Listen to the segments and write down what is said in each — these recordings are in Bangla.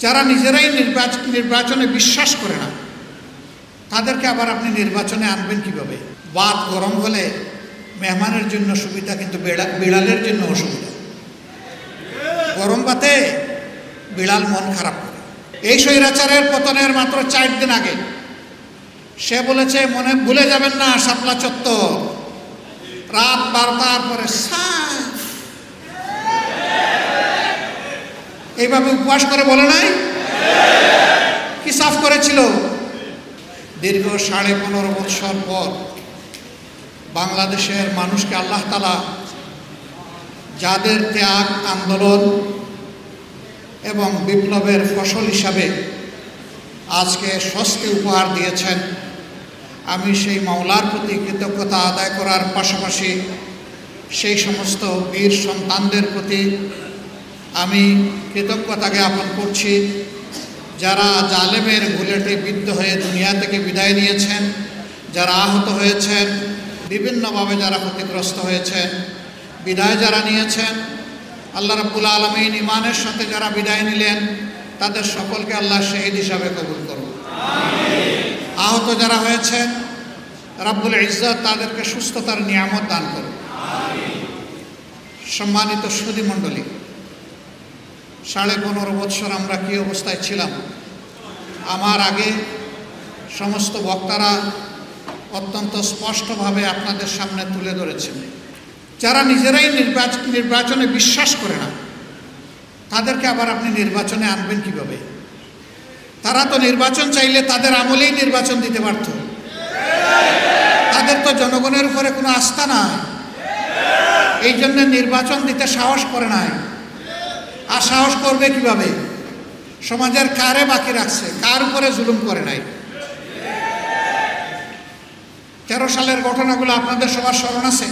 যারা নিজেরাই নির্বাচনে বিশ্বাস করে না, তাদেরকে আবার আপনি নির্বাচনে আনবেন কিভাবে? বাত গরম হলে মেহমানের জন্য সুবিধা, কিন্তু বিড়ালের জন্য অসুবিধা। গরম বাতে বিড়াল মন খারাপ করে। এই স্বৈরাচারের পতনের মাত্র 4 দিন আগে সে বলেছে, মনে ভুলে যাবেন না শাপলা চত্বর রাত 12টার পরে সাফ। এইভাবে উপবাস করে বলে নাই? কি সাফ করেছিল? দীর্ঘ 15.5 বছর পর বাংলাদেশের মানুষকে আল্লাহ তাআলা যাদের ত্যাগ, আন্দোলন এবং বিপ্লবের ফসল হিসাবে আজকে স্বস্তি উপহার দিয়েছেন, আমি সেই মাওলার প্রতি কৃতজ্ঞতা আদায় করার পাশাপাশি সেই সমস্ত বীর সন্তানদের প্রতি আমি কৃতজ্ঞতা জ্ঞাপন করছি, যারা জালেমের বুলেটে বিদ্ধ হয়ে দুনিয়া থেকে বিদায় নিয়েছেন, যারা আহত হয়েছেন, বিভিন্নভাবে যারা ক্ষতিগ্রস্ত হয়েছেন, বিদায় যারা নিয়েছেন, আল্লাহ রাব্বুল আলামিন ইমানের সাথে যারা বিদায় নিলেন, তাদের সকলকে আল্লাহ শহীদ হিসাবে কবুল করুন। আহত যারা হয়েছেন, রাব্বুল ইজ্জত তাদেরকে সুস্থতার নিয়ামত দান করুন। সম্মানিত সুধী মণ্ডলী, 15.5 বছর আমরা কী অবস্থায় ছিলাম, আমার আগে সমস্ত বক্তারা অত্যন্ত স্পষ্টভাবে আপনাদের সামনে তুলে ধরেছেন। যারা নিজেরাই নির্বাচনে বিশ্বাস করে না, তাদেরকে আবার আপনি নির্বাচনে আনবেন কিভাবে? তারা তো নির্বাচন চাইলে তাদের আমলেই নির্বাচন দিতে পারত। তাদের তো জনগণের উপরে কোনো আস্থা নাই, এই জন্য নির্বাচন দিতে সাহস করে নাই। আর সাহস করবে কিভাবে? সমাজের কারে বাকি রাখছে, কার উপরে জুলুম করে নাই। 13 সালের ঘটনাগুলো আপনাদের সবার স্মরণ আছে।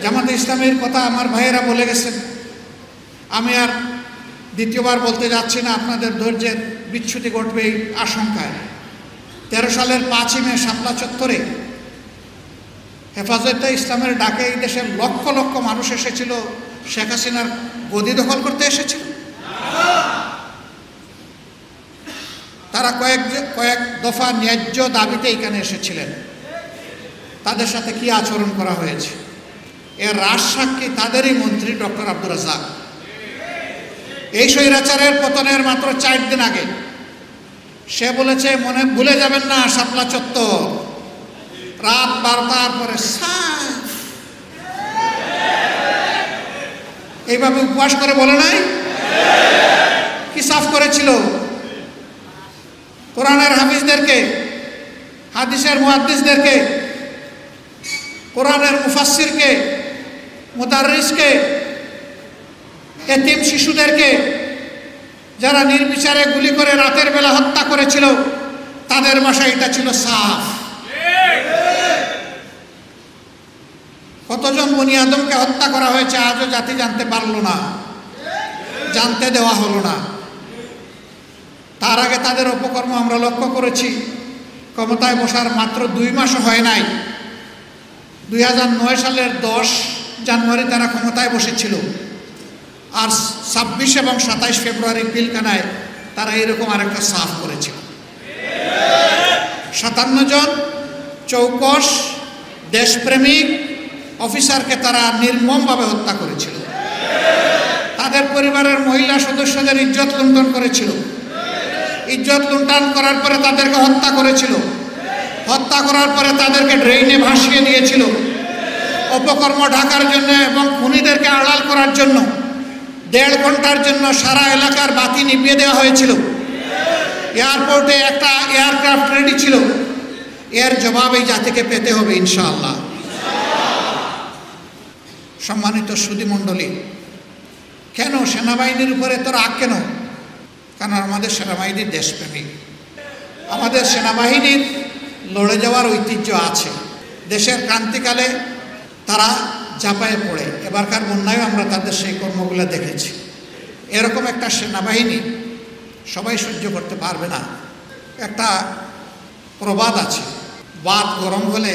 জামাতে ইসলামের কথা আমার ভাইয়েরা বলে গেছেন, আমি আর দ্বিতীয়বার বলতে যাচ্ছি না, আপনাদের ধৈর্যের বিচ্যুতি ঘটবে এই আশঙ্কায়। 13 সালের 5ই মে শাপলা চত্বরে হেফাজতে ইসলামের ডাকে এই দেশের লক্ষ লক্ষ মানুষ এসেছিল, শেখ হাসিনার গদি দখল করতে এসেছিল। তারা কয়েক দফা ন্যায্য দাবিতে এখানে এসেছিলেন। তাদের সাথে কি আচরণ করা হয়েছে এর রাজসাক্ষী তাদেরই মন্ত্রী ডক্টর আব্দুর রাজ্জাক। এই স্বৈরাচারের পতনের মাত্র 4 দিন আগে সে বলেছে, মনে ভুলে যাবেন না শাপলা চত্বর রাত 12টার পরে সাফ। এইভাবে উপবাস করে বলে নাই? কি সাফ করেছিল? কোরআনের হাফিজদেরকে, হাদিসের মুহাদ্দিসদেরকে, কোরআনের মুফাসসিরকে, মুদাররিসকে, এতিম শিশুদেরকে যারা নির্বিচারে গুলি করে রাতের বেলা হত্যা করেছিল, তাদের ভাষায় এটা ছিল সাফ। কতজন বনি আদমকে হত্যা করা হয়েছে আজও জাতি জানতে পারল না, জানতে দেওয়া হলো না। তার আগে তাদের অপকর্ম আমরা লক্ষ্য করেছি। ক্ষমতায় বসার মাত্র 2 মাসও হয় নাই, 2009 সালের 10 জানুয়ারি তারা ক্ষমতায় বসেছিল, আর 26 এবং 27 ফেব্রুয়ারি পিলখানায় তারা এরকম আরেকটা সাফ করেছিল। 57 জন চৌকস দেশপ্রেমিক অফিসারকে তারা নির্মমভাবে হত্যা করেছিল। তাদের পরিবারের মহিলা সদস্যদের ইজ্জত লুণ্ঠন করেছিল। ইজ্জত লুণ্ঠন করার পরে তাদেরকে হত্যা করেছিল। হত্যা করার পরে তাদেরকে ড্রেইনে ভাসিয়ে দিয়েছিল। অপকর্ম ঢাকার জন্য এবং খুনিদেরকে আড়াল করার জন্য 1.5 ঘন্টার জন্য সারা এলাকার বাতি নিভিয়ে দেওয়া হয়েছিল। এয়ারপোর্টে একটা এয়ারক্রাফট রেডি ছিল। এর জবাব এই জাতিকে পেতে হবে ইনশাআল্লাহ। সম্মানিত সুধী মণ্ডলী, কেন সেনাবাহিনীর উপরে তো রাগ কেন? কারণ আমাদের সেনাবাহিনীর দেশপ্রেমিক। আমাদের সেনাবাহিনীর লড়ে যাওয়ার ঐতিহ্য আছে। দেশের ক্রান্তিকালে তারা ঝাঁপায়ে পড়ে, এবারকার বন্যায়ও আমরা তাদের সেই কর্মগুলো দেখেছি। এরকম একটা সেনাবাহিনী সবাই সহ্য করতে পারবে না। একটা প্রবাদ আছে, বাত গরম হলে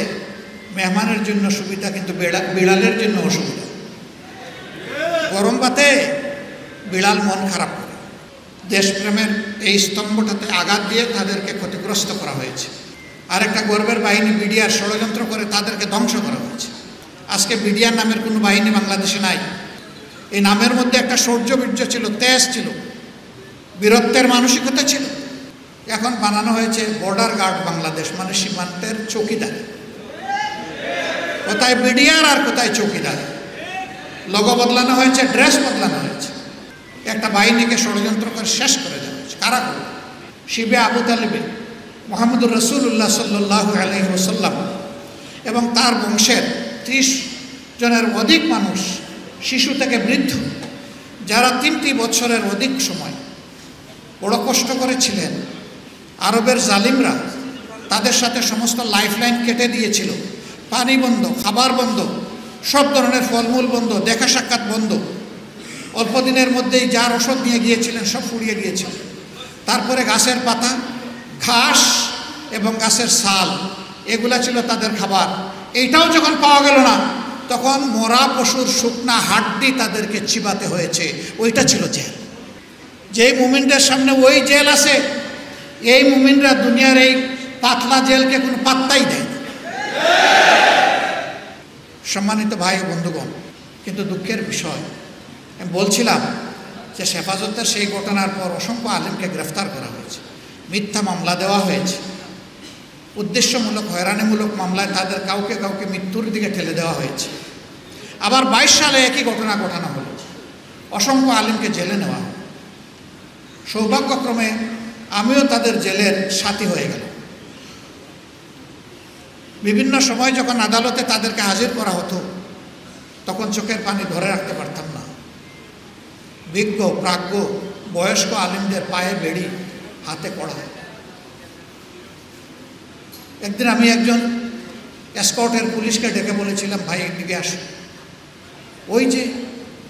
মেহমানের জন্য সুবিধা, কিন্তু বিড়ালের জন্য অসুবিধা। গরম বাতে বিড়াল মন খারাপ করে। দেশপ্রেমের এই স্তম্ভটাতে আঘাত দিয়ে তাদেরকে ক্ষতিগ্রস্ত করা হয়েছে। আরেকটা গর্বের বাহিনী বিডিআর ষড়যন্ত্র করে তাদেরকে ধ্বংস করা হয়েছে। আজকে বিডিআর নামের কোনো বাহিনী বাংলাদেশে নাই। এই নামের মধ্যে একটা শৌর্যবীর্য ছিল, তেজ ছিল, বীরত্বের মানসিকতা ছিল। এখন বানানো হয়েছে বর্ডার গার্ড বাংলাদেশ, মানে সীমান্তের চৌকিদার। কোথায় বিডিআর আর কোথায় চৌকিদার। লোগো বদলানো হয়েছে, ড্রেস বদলানো হয়েছে। একটা বাহিনীকে ষড়যন্ত্র করে শেষ করে দেওয়া হয়েছে। কারা করে? শিবে আবু তালেবে, মুহাম্মদুর রাসূলুল্লাহ সাল্লাল্লাহু আলাইহি ওয়াসাল্লাম এবং তার বংশের 30 জনের অধিক মানুষ, শিশু থেকে বৃদ্ধ, যারা 3টি বছরের অধিক সময় বড় কষ্ট করেছিলেন। আরবের জালিমরা তাদের সাথে সমস্ত লাইফলাইন কেটে দিয়েছিল। পানি বন্ধ, খাবার বন্ধ, সব ধরনের ফলমূল বন্ধ, দেখা সাক্ষাৎ বন্ধ। অল্প দিনের মধ্যেই যার ওষুধ নিয়ে গিয়েছিলেন সব ফুরিয়ে গিয়েছিল। তারপরে গাছের পাতা, ঘাস এবং গাছের ছাল, এগুলা ছিল তাদের খাবার। এইটাও যখন পাওয়া গেল না, তখন মরা পশুর শুকনা হাড্ডি তাদেরকে চিবাতে হয়েছে। ওইটা ছিল জেল। যেই মুমিনদের সামনে ওই জেল আছে, এই মুমিনরা দুনিয়ার এই পাতলা জেলকে কোনো পাত্তাই দেয় না। সম্মানিত ভাই ও বন্ধুগণ, কিন্তু দুঃখের বিষয়, আমি বলছিলাম যে হেফাজতের সেই ঘটনার পর অসংখ্য আলেমকে গ্রেফতার করা হয়েছে, মিথ্যা মামলা দেওয়া হয়েছে, উদ্দেশ্যমূলক হয়রানিমূলক মামলায় তাদের কাউকে কাউকে মৃত্যুর দিকে ঠেলে দেওয়া হয়েছে। আবার 22 সালে একই ঘটনা ঘটানো হলো, অসংখ্য আলেমকে জেলে নেওয়া হলো। সৌভাগ্যক্রমে আমিও তাদের জেলের সাথী হয়ে গেল। বিভিন্ন সময় যখন আদালতে তাদেরকে হাজির করা হতো, তখন চোখের পানি ধরে রাখতে পারতাম না। বিজ্ঞ, প্রাজ্ঞ, বয়স্ক আলিমদের পায়ে বেড়ি, হাতে কড়া। একদিন আমি একজন এসকর্টের পুলিশকে ডেকে বলেছিলাম, ভাই একদিকে আসো, ওই যে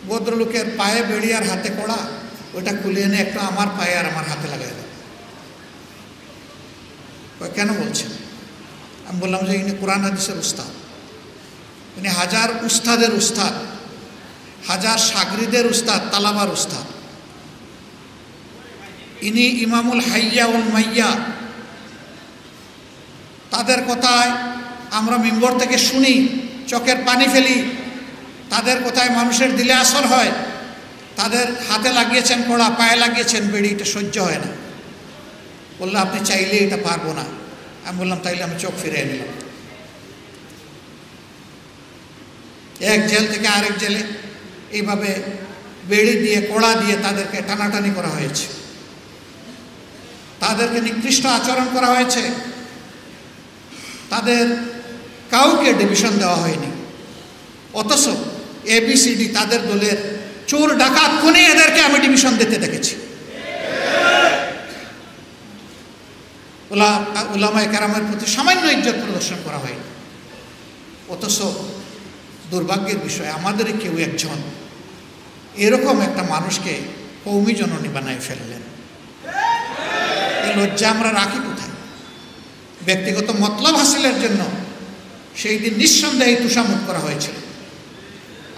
ভদ্রলোকের পায়ে বেড়ি আর হাতে কড়া, ওইটা খুলে এনে একটা আমার পায়ে আর আমার হাতে লাগাই দাও। কেন বলছেন? আমি বললাম যে ইনি কোরআন হাদিসের উস্তাদ, ইনি হাজার উস্তাদের উস্তাদ, হাজার সাগরিদের উস্তাদ, তালাবার উস্তাদ। ইনি ইমামুল হাইয়া উল মাইয়া। তাদের কথায় আমরা মিম্বর থেকে শুনি, চোখের পানি ফেলি। তাদের কথায় মানুষের দিলে আসর হয়। তাদের হাতে লাগিয়েছেন কড়া, পায়ে লাগিয়েছেন বেড়ি, এটা সহ্য হয় না। বললো আপনি চাইলে এটা পারবো না। আমি বললাম তাইলে আমি চোখ ফিরিয়ে নিলাম। এক জেল থেকে আরেক জেলে এইভাবে বেড়ি দিয়ে, কড়া দিয়ে তাদেরকে টানাটানি করা হয়েছে, তাদেরকে নিকৃষ্ট আচরণ করা হয়েছে। তাদের কাউকে ডিভিশন দেওয়া হয়নি। অথচ ABCD তাদের দলের চোর ডাকাত খুনি, এদেরকে আমি ডিভিশন দিতে দেখেছি। উলামায়ে কেরামের প্রতি সামান্য ইজ্জত প্রদর্শন করা হয়নি। অথচ দুর্ভাগ্যের বিষয়, আমাদের কেউ একজন এরকম একটা মানুষকে কওমি জননী বানায় ফেললেন। এই লজ্জা আমরা রাখি কোথায়? ব্যক্তিগত মতলব হাসিলের জন্য সেই দিন নিঃসন্দেহে তুষামুখ করা হয়েছিল।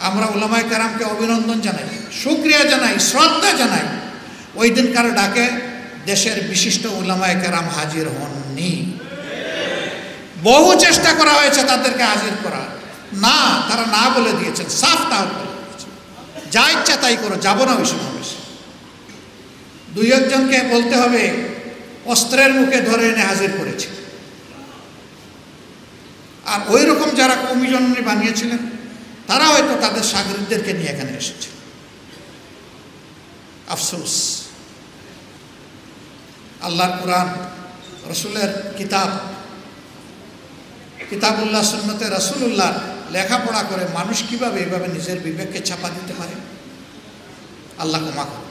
আমরা উলামায়ে কেরামকে অভিনন্দন জানাই, শুকরিয়া জানাই, শ্রদ্ধা জানাই। ওই দিনকার ডাকে দেশের বিশিষ্ট উলামায়ে কেরাম হাজির হননি। বহু চেষ্টা করা হয়েছে তাদেরকে হাজির করার, না, তারা না বলে দিয়েছেন, সাফ না বলে দিয়েছেন, যা ইচ্ছা তাই করো, যাব না ওই সমাবেশে। 2 একজনকে বলতে হবে অস্ত্রের মুখে ধরে এনে হাজির করেছে। আর ওই রকম যারা কওমি জননী বানিয়েছিলেন, তারা হয়তো তাদের সাগরিদদেরকে নিয়ে এখানে এসেছে। আফসোস, আল্লাহর কোরআন, রসুলের কিতাব, কিতাবুল্লাহ, সুন্নতে রাসূলুল্লাহ লেখাপড়া করে মানুষ কিভাবে এইভাবে নিজের বিবেককে চাপা দিতে পারে? আল্লাহ ক্ষমা করুন।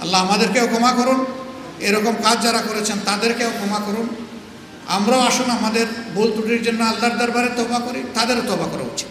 আল্লাহ আমাদেরকেও ক্ষমা করুন, এরকম কাজ যারা করেছেন তাদেরকেও ক্ষমা করুন। আমরাও আসুন আমাদের ভুল ত্রুটির জন্য আল্লাহর দরবারে তওবা করি, তাদেরও তওবা করা উচিত।